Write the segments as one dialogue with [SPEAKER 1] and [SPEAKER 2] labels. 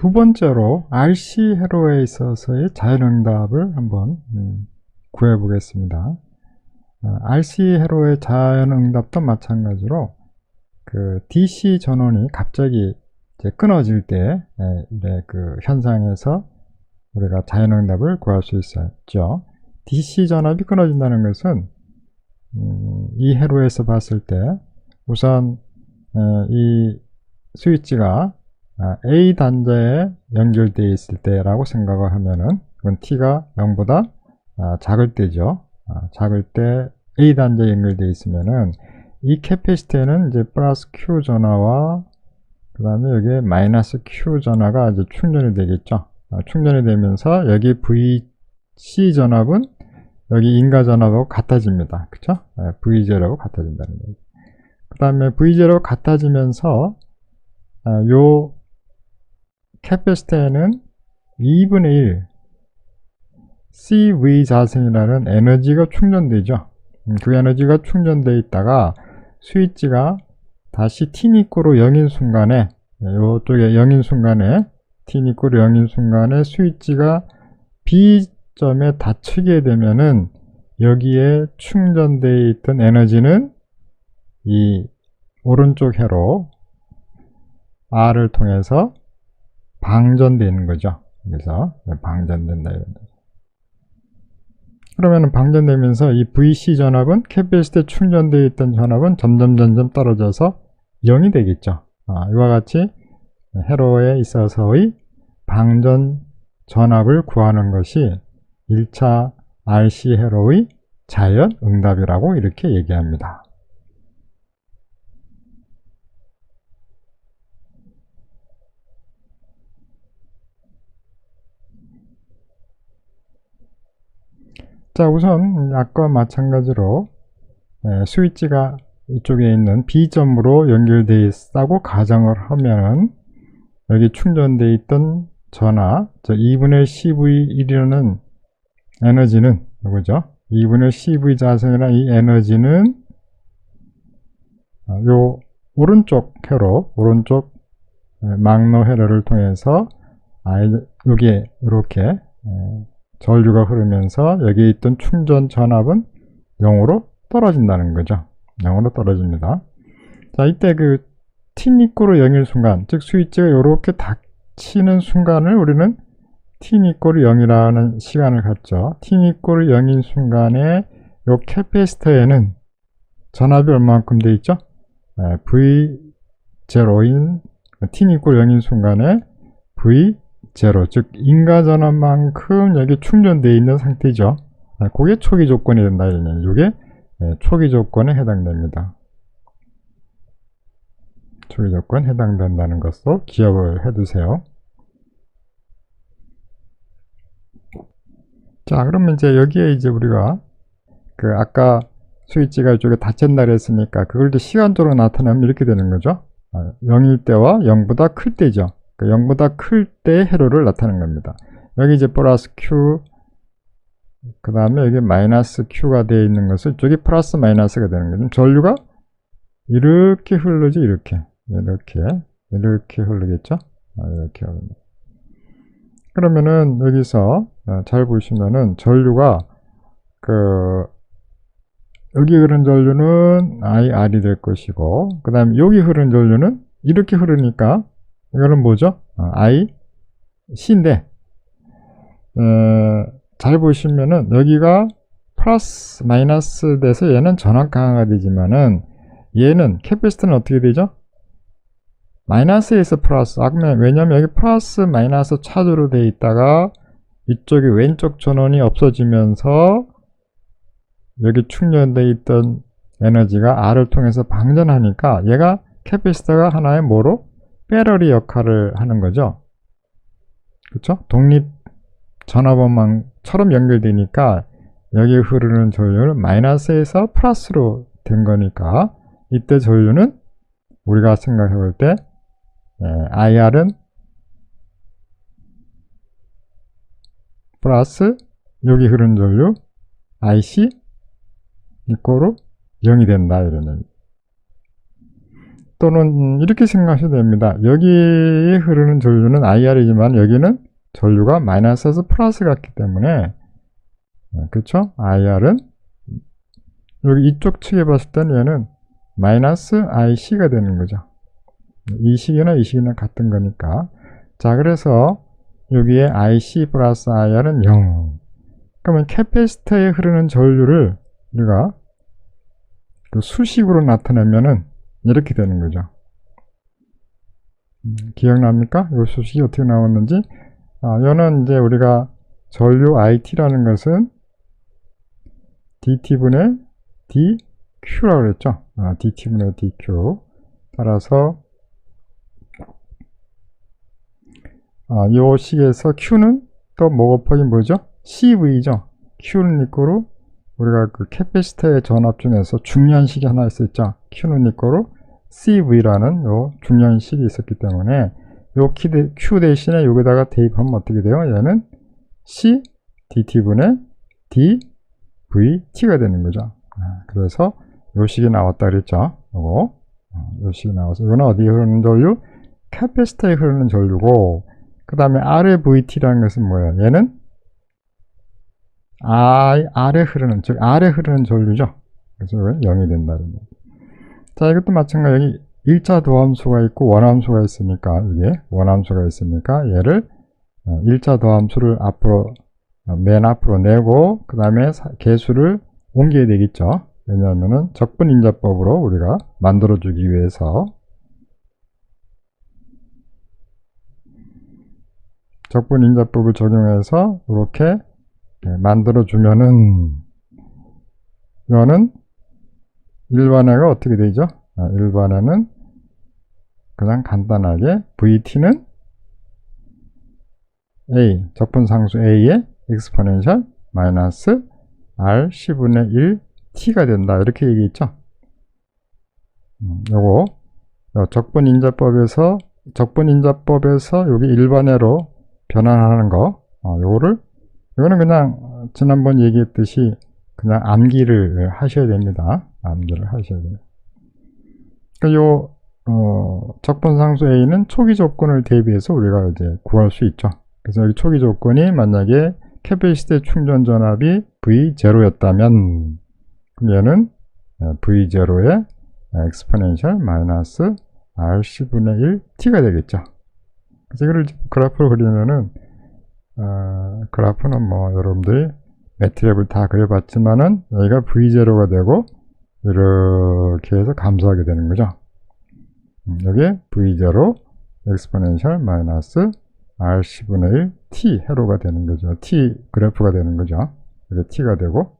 [SPEAKER 1] 두 번째로 RC 회로에 있어서의 자연응답을 한번 구해 보겠습니다. RC 회로의 자연응답도 마찬가지로 그 DC 전원이 갑자기 이제 끊어질 때 그 현상에서 우리가 자연응답을 구할 수 있었죠. DC 전압이 끊어진다는 것은 이 회로에서 봤을 때 우선 이 스위치가 A 단자에 연결되어 있을 때라고 생각을 하면은 이건 T가 0보다 작을 때죠. 작을 때 A 단자에 연결되어 있으면은 이 캐패시터에는 이제 플러스 Q 전화와 그 다음에 여기에 마이너스 Q 전화가 이제 충전이 되겠죠. 충전이 되면서 여기 VC 전압은 여기 인가 전압하고 같아집니다. 그쵸? V0하고 같아진다는 거죠. 그 다음에 V0하고 같아지면서 요 캐패시터에는 2분의 1 CV 자생이라는 에너지가 충전되죠. 그 에너지가 충전되어 있다가 스위치가 다시 T니꼬로 0인 순간에 이쪽에 0인 순간에 T니꼬로 0인 순간에 스위치가 B점에 닫히게 되면은 여기에 충전되어 있던 에너지는 이 오른쪽 회로 R을 통해서 방전되는 거죠. 그래서 방전된다 이런 거죠. 그러면 방전되면서 이 VC 전압은 캐패시터에 충전되어 있던 전압은 점점 떨어져서 0이 되겠죠. 이와 같이 회로에 있어서의 방전 전압을 구하는 것이 1차 RC 회로의 자연 응답이라고 이렇게 얘기합니다. 자, 우선 아까와 마찬가지로 스위치가 이쪽에 있는 B점으로 연결되어 있다고 가정을 하면은 여기 충전되어 있던 전압, 2분의 CV1이라는 에너지는 누구죠? 2분의 CV 자생이라는 이 에너지는 요 오른쪽 회로, 오른쪽 막로 회로를 통해서 여기에 이렇게 전류가 흐르면서 여기에 있던 충전 전압은 0으로 떨어진다는 거죠. 0으로 떨어집니다. 자, 이때 그 T니꼬로 0일 순간, 즉 스위치가 이렇게 닫히는 순간을 우리는 T니꼬로 0이라는 시간을 갖죠. T니꼬로 0인 순간에 이 캐패시터에는 전압이 얼마만큼 되어 있죠? V0인 T니꼬로 0인 순간에 V0, 즉 인가 전압만큼 여기 충전되어 있는 상태죠. 그게 초기 조건이 된다. 이게 초기 조건에 해당됩니다. 초기 조건에 해당된다는 것으로 기억을 해두세요. 자, 그러면 이제 여기에 이제 우리가 그 아까 스위치가 이쪽에 닫힌다 그랬으니까 그걸 이제 시간적으로 나타내면 이렇게 되는 거죠. 0일 때와 0보다 클 때죠. 0보다 클 때의 회로를 나타내는 겁니다. 여기 이제 플러스 Q, 그 다음에 여기 마이너스 Q가 되어 있는 것을 이쪽이 플러스 마이너스가 되는 거죠. 전류가 이렇게 흐르지, 이렇게 흐르겠죠. 이렇게 흐릅니다. 그러면은 여기서 잘 보시면은 전류가 여기 흐른 전류는 IR이 될 것이고, 그 다음에 여기 흐른 전류는 이렇게 흐르니까 이거는 뭐죠? IC인데 잘 보시면은 여기가 플러스 마이너스 돼서 얘는 전압 강화가 되지만은 얘는 캐패시터는 어떻게 되죠? 마이너스에서 플러스. 왜냐면 여기 플러스 마이너스 차주로 되어 있다가 이쪽에 왼쪽 전원이 없어지면서 여기 충전되어 있던 에너지가 R을 통해서 방전하니까 얘가 캐패시터가 하나의 뭐로? 배터리 역할을 하는 거죠. 그쵸? 독립 전압원망처럼 연결되니까 여기 흐르는 전류는 마이너스에서 플러스로 된 거니까 이때 전류는 우리가 생각해 볼 때 IR은 플러스 여기 흐르는 전류 IC 이꼬로 0이 된다 이러는. 또는 이렇게 생각하셔도 됩니다. 여기에 흐르는 전류는 IR이지만 여기는 전류가 마이너스에서 플러스 같기 때문에, 그렇죠? IR은 여기 이쪽 측에 봤을 때는 얘는 마이너스 IC가 되는 거죠. 이 식이나 이 식이나 같은 거니까. 자, 그래서 여기에 IC 플러스 IR은 0. 그러면 캐패시터에 흐르는 전류를 우리가 그 수식으로 나타내면은 이렇게 되는 거죠. 기억납니까? 이 수식이 어떻게 나왔는지. 이거는 이제 우리가 전류 IT라는 것은 DT분의 DQ라고 그랬죠. DT분의 DQ. 따라서 이 식에서 Q는 또 뭐 곱하기 뭐죠? CV죠. Q는 이꼬로 우리가 그 캐패시터의 전압 중에서 중요한 식이 하나 있었죠. Q는 이꼬로 CV라는 요 중요한 식이 있었기 때문에 요 Q 대신에 여기다가 대입하면 어떻게 돼요? 얘는 C DT분의 DVT가 되는 거죠. 그래서 요 식이 나왔다 그랬죠. 요거 요 식이 나와서 이거는 어디에 흐르는 전류? 캐패시터에 흐르는 전류고, 그 다음에 아래 VT라는 것은 뭐예요? 얘는 아래 흐르는, 즉 아래 흐르는 전류죠. 그래서 이건 0이 된다는 거예요. 자, 이것도 마찬가지. 여기 1차 도함수가 있고 원함수가 있으니까, 이게 원함수가 있으니까 얘를 1차 도함수를 앞으로 맨 앞으로 내고 그 다음에 개수를 옮겨야 되겠죠. 왜냐하면은 적분인자법으로 우리가 만들어주기 위해서 적분인자법을 적용해서 이렇게 만들어주면은 이거는 일반화가 어떻게 되죠? 일반화는 그냥 간단하게 VT는 A, 적분상수 A의 exponential 마이너스 R 10분의 1 T가 된다. 이렇게 얘기했죠. 요거 적분인자법에서 여기 일반화로 변환하는 거, 이거는 그냥 지난번 얘기했듯이 그냥 암기를 하셔야 됩니다. 암기를 하셔야 돼요. 그러니까 적분상수 A는 초기 조건을 대비해서 우리가 이제 구할 수 있죠. 그래서 여기 초기 조건이 만약에 캐패시터 충전 전압이 V0였다면 그럼 얘는 V0의 exponential 마이너스 R 10분의 1 T가 되겠죠. 그래서 이걸 그래프로 그리면은 그래프는 뭐 여러분들이 매트랩을 다 그려봤지만은 여기가 V0가 되고 이렇게 해서 감소하게 되는 거죠. 여기에 V0 exponential 마이너스 R 10분의 1 T 회로가 되는 거죠. T 그래프가 되는 거죠. 이게 T가 되고,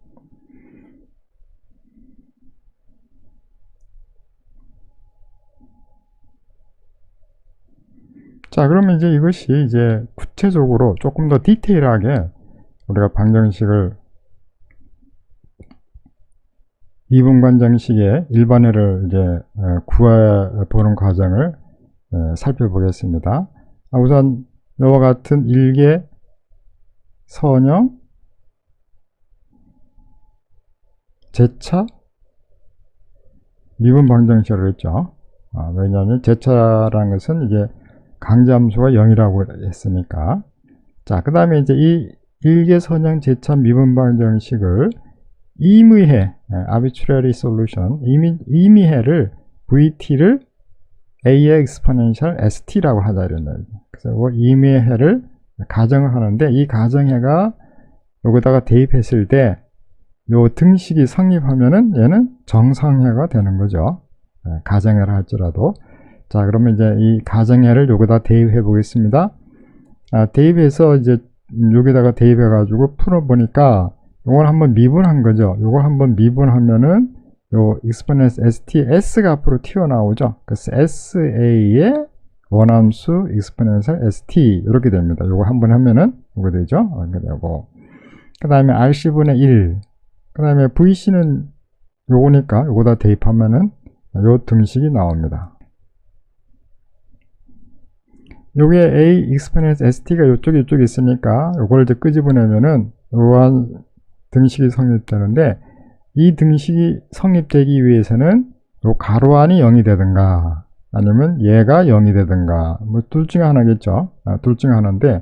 [SPEAKER 1] 자, 그러면 이제 이것이 이제 구체적으로 조금 더 디테일하게 우리가 방정식을 이분방정식의 일반회를 이제 구해보는 과정을 살펴보겠습니다. 우선 이와 같은 일개 선형 제차 미분방정식을 했죠. 왜냐하면 제차라는 것은 이게 강제함수가 0이라고 했으니까. 자, 그 다음에 이제 이 일개 선형 제차 미분방정식을 임의해, arbitrary solution, 임의해를 VT를 A의 exponential ST라고 하자 이런 거예요. 그래서 임의해를 가정을 하는데 이 가정해가 여기다가 대입했을 때 요 등식이 성립하면은 얘는 정상해가 되는 거죠. 가정해를 할지라도. 자, 그러면 이제 이 가정해를 여기다 대입해 보겠습니다. 대입해서 이제 여기다가 대입해 가지고 풀어 보니까 요걸 한번 미분한 거죠. 요걸 한번 미분하면은 요 exponential ST S가 앞으로 튀어나오죠. 그래서 SA의 원함수 exponential ST 이렇게 됩니다. 요거 한번 하면은 요거 되죠. 이렇게 되고, 그 다음에 RC분의 1, 그 다음에 VC는 요거니까 요거다 대입하면은 요 등식이 나옵니다. 요게 A exponential ST가 이쪽에 있으니까 요걸 이제 끄집어내면은 요한 등식이 성립되는데, 이 등식이 성립되기 위해서는 요 가로 안이 0이 되든가 아니면 얘가 0이 되든가 뭐 둘 중에 하나겠죠. 둘 중에 하나인데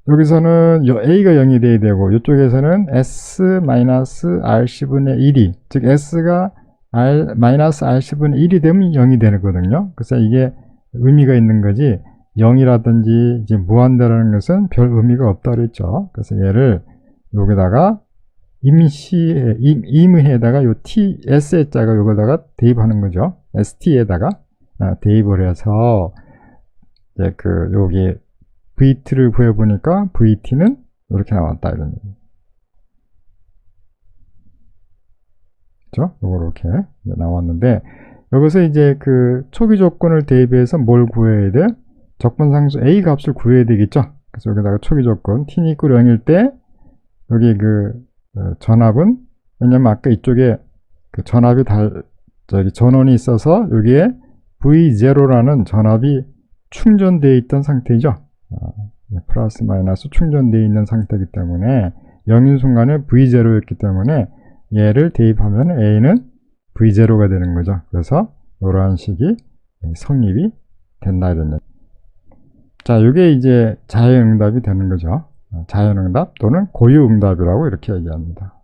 [SPEAKER 1] 여기서는 A가 0이 돼야 되고 이쪽에서는 S-RC분의 1이 즉 S가 -RC분의 1이 되면 0이 되거든요. 그래서 이게 의미가 있는 거지 0이라든지 이제 무한대라는 것은 별 의미가 없다 그랬죠. 그래서 얘를 여기다가 임의에다가 요 S의 자가 여기다가 대입하는 거죠. ST에다가 대입을 해서 이제 여기 VT를 구해보니까 VT는 이렇게 나왔다 이런 얘기. 그죠? 이렇게 나왔는데 여기서 이제 초기 조건을 대입해서 뭘 구해야 돼? 적분상수 A 값을 구해야 되겠죠? 그래서 여기다가 초기 조건 t는 equal 0일 때 여기 전압은 왜냐면 아까 이쪽에 전압이 전원이 있어서 여기에 V0라는 전압이 충전되어 있던 상태죠. 플러스 마이너스 충전되어 있는 상태이기 때문에 0인 순간에 V0였기 때문에 얘를 대입하면 A는 V0가 되는 거죠. 그래서 이러한 식이 성립이 된다 이런 얘기. 자, 이게 이제 자연응답이 되는 거죠. 자연응답 또는 고유응답이라고 이렇게 얘기합니다.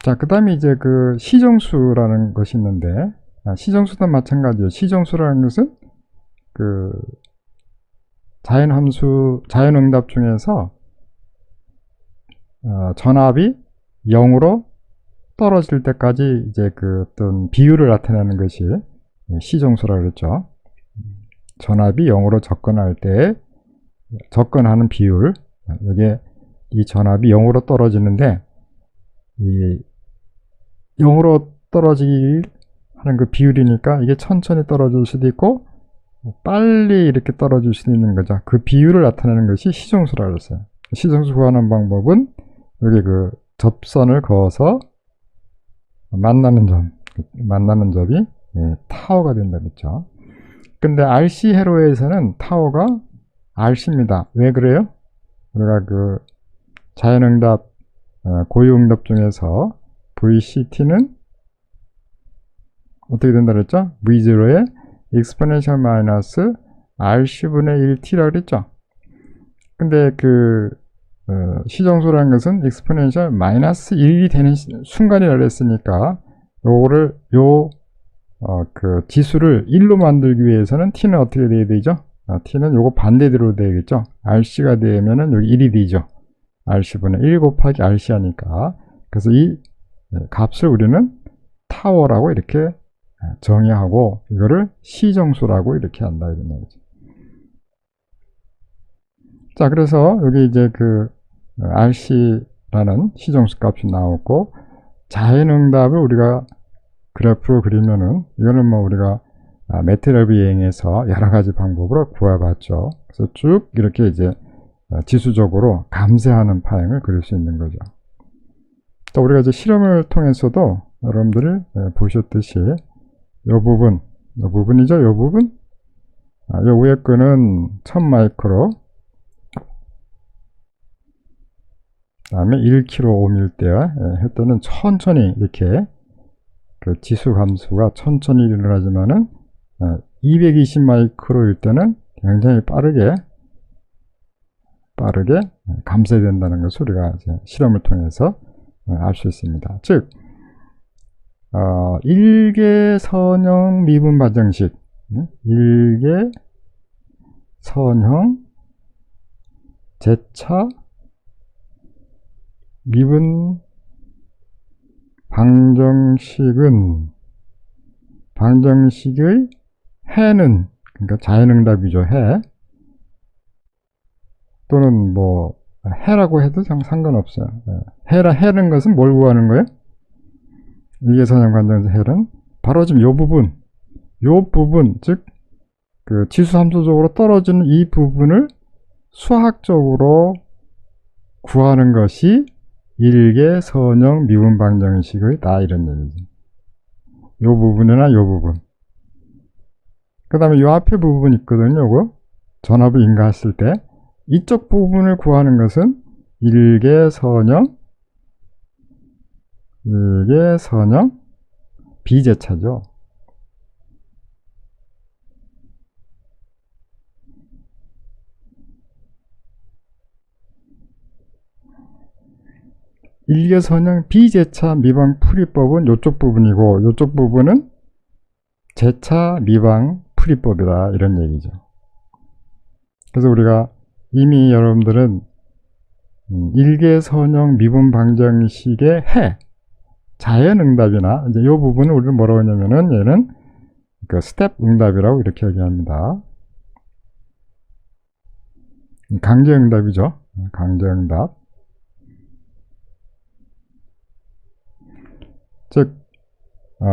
[SPEAKER 1] 자, 그 다음에 이제 시정수라는 것이 있는데, 시정수도 마찬가지예요. 시정수라는 것은 자연응답 중에서 전압이 0으로 떨어질 때까지 이제 어떤 비율을 나타내는 것이 시정수라고 그랬죠. 전압이 0으로 접근할 때 접근하는 비율, 이게 이 전압이 0으로 떨어지는데 이 0으로 떨어지기 하는 비율이니까 이게 천천히 떨어질 수도 있고 빨리 이렇게 떨어질 수도 있는 거죠. 그 비율을 나타내는 것이 시정수라고 했어요. 시정수 구하는 방법은 여기 접선을 그어서 만나는 점이 타워가 된다 그랬죠. 근데 RC 회로에서는 타워가 RC입니다. 왜 그래요? 우리가 자연응답, 고유응답 중에서 VCT는 어떻게 된다 그랬죠? V0에 exponential 마이너스 RC분의 1T라고 그랬죠? 근데 시정수라는 것은 exponential 마이너스 1이 되는 순간이라고 그랬으니까 요거를 지수를 1로 만들기 위해서는 T는 어떻게 돼야 되죠? T는 요거 반대대로 되겠죠? RC가 되면은 여기 1이 되죠? RC분의 1 곱하기 RC 하니까. 그래서 이 값을 우리는 타워라고 이렇게 정의하고 이거를 시정수라고 이렇게 한다 이런 말이죠. 자, 그래서 여기 이제 RC라는 시정수 값이 나오고 자연응답을 우리가 그래프로 그리면은 이거는 뭐 우리가 매트랩을 이용해서 여러 가지 방법으로 구해봤죠. 그래서 쭉 이렇게 이제 지수적으로 감쇄하는 파형을 그릴 수 있는 거죠. 또 우리가 이제 실험을 통해서도 여러분들이 보셨듯이 요 부분이죠. 요 부분. 요 위에 거는 1000마이크로, 그 다음에 1kΩ일 때 했더니 천천히 이렇게 지수 감소가 천천히 일어나지만은 220마이크로일 때는 굉장히 빠르게 감쇄된다는 것을 우리가 이제 실험을 통해서 알 수 있습니다. 즉, 일개선형 미분 방정식, 일개선형 제차 미분 방정식은 방정식의 해는, 그러니까 자연응답이죠. 해 또는 뭐 해라고 해도 상관없어요. 해는 것은 뭘 구하는 거예요? 일개선형 방정식 해는 바로 지금 요 부분, 즉 지수함수적으로 떨어지는 이 부분을 수학적으로 구하는 것이 일개선형 미분 방정식의 다 이런 얘기죠. 요 부분이나 요 부분. 그 다음에 요 앞에 부분 있거든요. 요거 전압을 인가했을 때 이쪽 부분을 구하는 것은 일개선형 비제차죠. 일개선형 비제차 미방 풀이법은 이쪽 부분이고 이쪽 부분은 제차 미방 풀이법이다 이런 얘기죠. 그래서 우리가 이미 여러분들은 일개선형 미분 방정식의 자연응답이나 이제 이 부분을 우리는 뭐라고 하냐면은 얘는 그 스텝 응답이라고 이렇게 얘기합니다. 강제응답이죠. 강제응답. 즉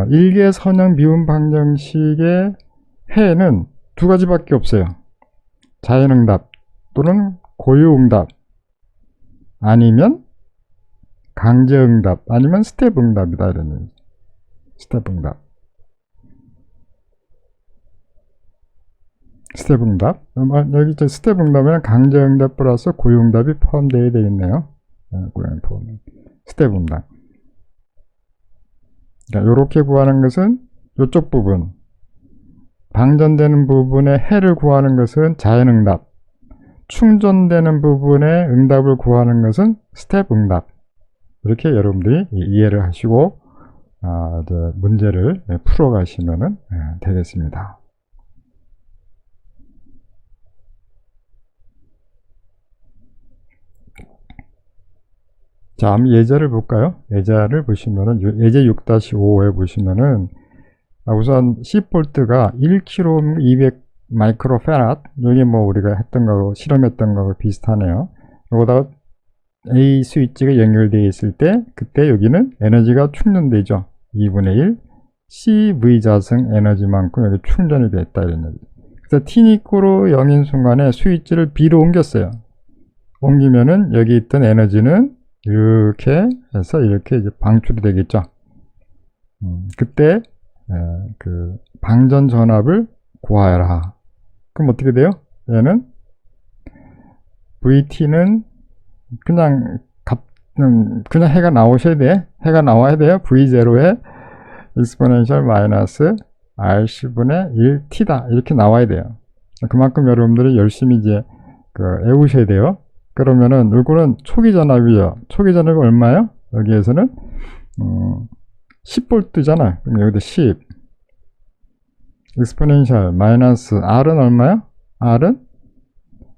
[SPEAKER 1] 일개선형 미분 방정식의 해는 두 가지밖에 없어요. 자연응답 또는 고유응답 아니면 강제응답 아니면 스텝응답이다 이런 얘기. 스텝응답. 스텝응답. 여기 이제 스텝응답에는 강제응답 플러스 고유응답이 포함되어야 되겠네요. 스텝응답. 그러니까 이렇게 구하는 것은 이쪽 부분, 방전되는 부분의 해를 구하는 것은 자연응답, 충전되는 부분의 응답을 구하는 것은 스텝응답. 이렇게 여러분들이 이해를 하시고 이제 문제를 풀어가시면 되겠습니다. 자, 한번 예제를 볼까요? 예제를 보시면은, 예제 6-5에 보시면은, 우선 10V가 1kΩ 200 마이크로페라드, 여기 뭐 우리가 했던 거, 실험했던 거하고 비슷하네요. 여기다가 A 스위치가 연결되어 있을 때, 그때 여기는 에너지가 충전되죠. 2분의 1 CV 자승 에너지만큼 여기 충전이 됐다, 이런 얘기. 그래서 T-로 0인 순간에 스위치를 B로 옮겼어요. 옮기면은 여기 있던 에너지는 이렇게 해서 이렇게 이제 방출이 되겠죠. 그때 그 방전 전압을 구하여라. 그럼 어떻게 돼요? 얘는 VT는 그냥 해가 나오셔야 돼. 해가 나와야 돼요. V0에 exponential 마이너스 RC분의 1T다. 이렇게 나와야 돼요. 그만큼 여러분들이 열심히 이제 외우셔야 돼요. 그러면은 이거는 초기 전압이죠. 초기 전압이 얼마예요? 여기에서는 10V잖아요. 그럼 여기다 10 exponential 마이너스 R은 얼마예요?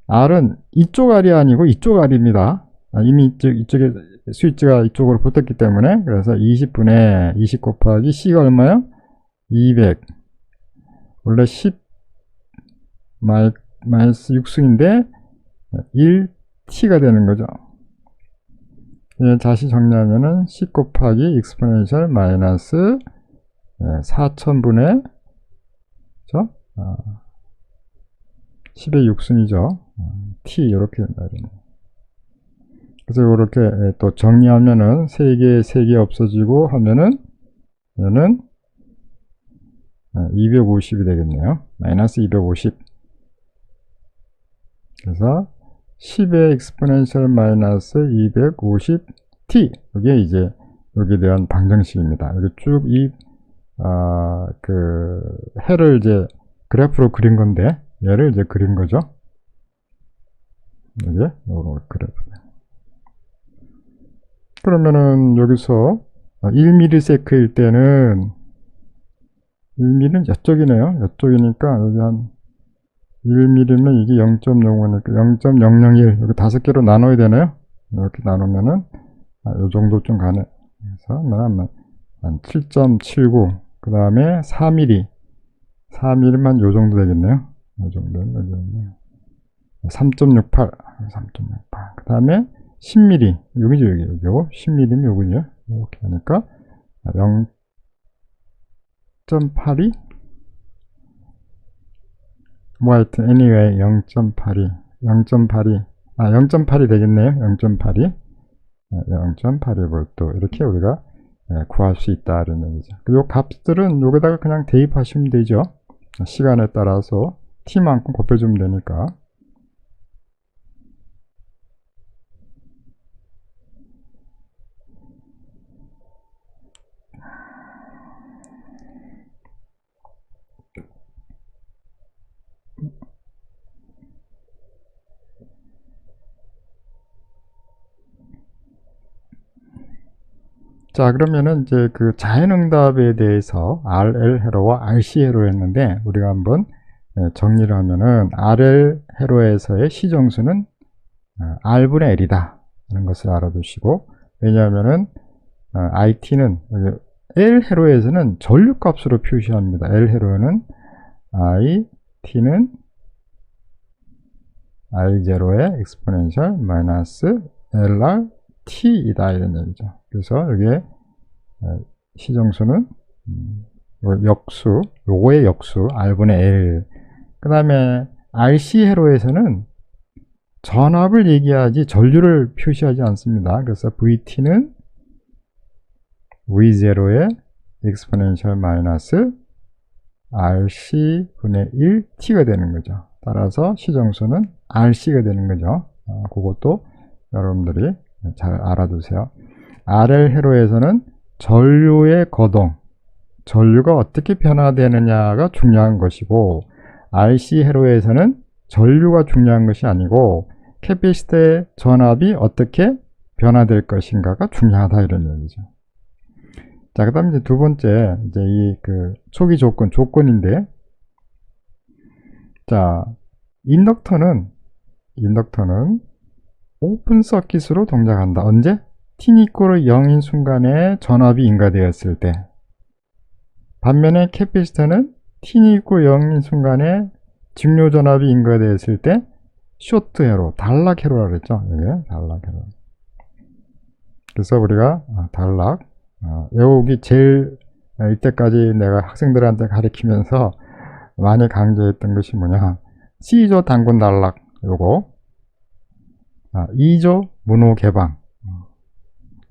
[SPEAKER 1] R은 이쪽 R이 아니고 이쪽 R입니다. 이미 이쪽에 스위치가 이쪽으로 붙었기 때문에 그래서 20분의 20 곱하기 C가 얼마예요? 200 원래 10 마이너스 6승인데 1T가 되는 거죠. 다시 정리하면은 10 곱하기 exponential 마이너스 4000분의 10의 6승이죠. T 이렇게 된다. 그래서 이렇게 또 정리하면은 3개 없어지고 하면은 얘는 250이 되겠네요. 마이너스 250. 그래서 10의 exponential 마이너스 250t. 이게 이제 여기에 대한 방정식입니다. 여기 쭉 해를 이제 그래프로 그린 건데 얘를 이제 그린 거죠. 이게 요런 그래프. 그러면은 여기서 1ms일 때는 1mm는 이쪽이네요. 이쪽이니까 여기 한 1mm면 이게 0.05니까 0.001 여기 5개로 나눠야 되나요? 이렇게 나누면은 요 정도 좀 가네. 그래서 한 7.79 그 다음에 4mm 4mm만 요 정도 되겠네요. 요 정도는 3.68 그 다음에 10mm 여기죠. 여기 10mm면 요거죠. 이렇게 하니까 0.82 뭐 하여튼 anyway 0.82 되겠네요. 0.82 0.82V 이렇게 우리가 구할 수 있다 이런 얘기죠. 요 값들은 여기다가 그냥 대입하시면 되죠. 시간에 따라서 t만큼 곱해주면 되니까 자, 그러면은 이제 그 자연응답에 대해서 RL 회로와 RC 회로 했는데, 우리가 한번 정리를 하면은 RL 회로에서의 시정수는 R분의 L이다 하는 것을 알아두시고, 왜냐하면은 IT는 L 회로에서는 전류값으로 표시합니다. L 회로는 IT는 I0의 exponential 마이너스 LRT이다 이런 얘기죠. 그래서 여기에 시정수는 역수, 요거의 역수 R분의 L. 그 다음에 RC 회로에서는 전압을 얘기하지 전류를 표시하지 않습니다. 그래서 VT는 V0의 exponential 마이너스 RC분의 1T가 되는 거죠. 따라서 시정수는 RC가 되는 거죠. 그것도 여러분들이 잘 알아두세요. RL 회로에서는 전류의 거동, 전류가 어떻게 변화되느냐가 중요한 것이고, RC 회로에서는 전류가 중요한 것이 아니고 캐피시터의 전압이 어떻게 변화될 것인가가 중요하다 이런 얘기죠. 자, 그 다음 이제 두 번째, 이제 이 그 초기 조건인데, 자, 인덕터는 오픈 서킷으로 동작한다. 언제? t 이퀄 0인 순간에 전압이 인가되었을 때. 반면에 캐피시터는 t 이퀄 0인 순간에 직료 전압이 인가되었을 때 쇼트 회로, 단락 회로라 그랬죠. 이게 단락 회로. 그래서 우리가 단락 외우기 제일 이때까지 내가 학생들한테 가르치면서 많이 강조했던 것이 뭐냐, C조 단군 단락 요거, 2조 문호 개방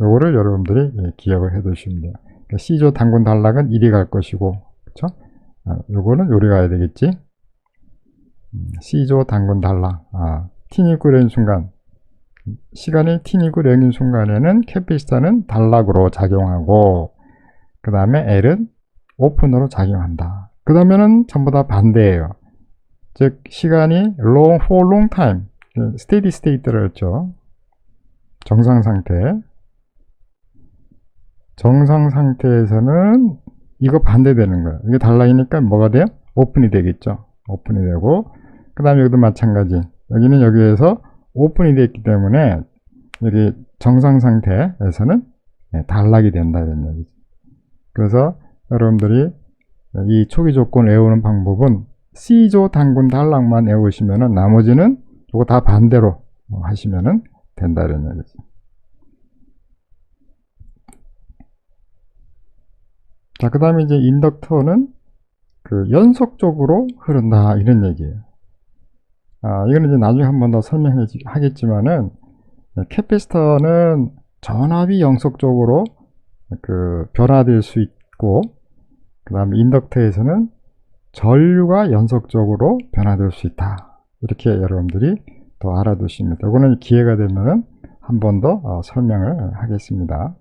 [SPEAKER 1] 요거를 여러분들이 기억을 해 두시면 돼요. 그러니까 C조 단군 단락은 이리 갈 것이고, 그쵸? 요거는 요리 가야 되겠지. C조 단군 단락, T니까 0인 순간, 시간이 T니까 0인 순간에는 캐피시터는 단락으로 작용하고, 그 다음에 L은 오픈으로 작용한다. 그 다음에는 전부 다 반대예요. 즉 시간이 for long time, steady state를 했죠. 정상 상태에서는 이거 반대되는 거예요. 이게 단락이니까 뭐가 돼요? 오픈이 되겠죠. 오픈이 되고, 그 다음에 여기도 마찬가지. 여기는 여기에서 오픈이 됐기 때문에 여기 정상 상태에서는 단락이 된다 이런 얘기죠. 그래서 여러분들이 이 초기 조건을 외우는 방법은 C조 단군 단락만 외우시면은 나머지는 이거 다 반대로 하시면은 된다 이런 얘기죠. 자, 그 다음에 이제 인덕터는 그 연속적으로 흐른다 이런 얘기예요. 이거는 이제 나중에 한 번 더 설명하겠지만은, 캐피시터는 전압이 연속적으로 그 변화될 수 있고, 그 다음에 인덕터에서는 전류가 연속적으로 변화될 수 있다. 이렇게 여러분들이 더 알아두십니다. 이거는 기회가 되면은 한 번 더 설명을 하겠습니다.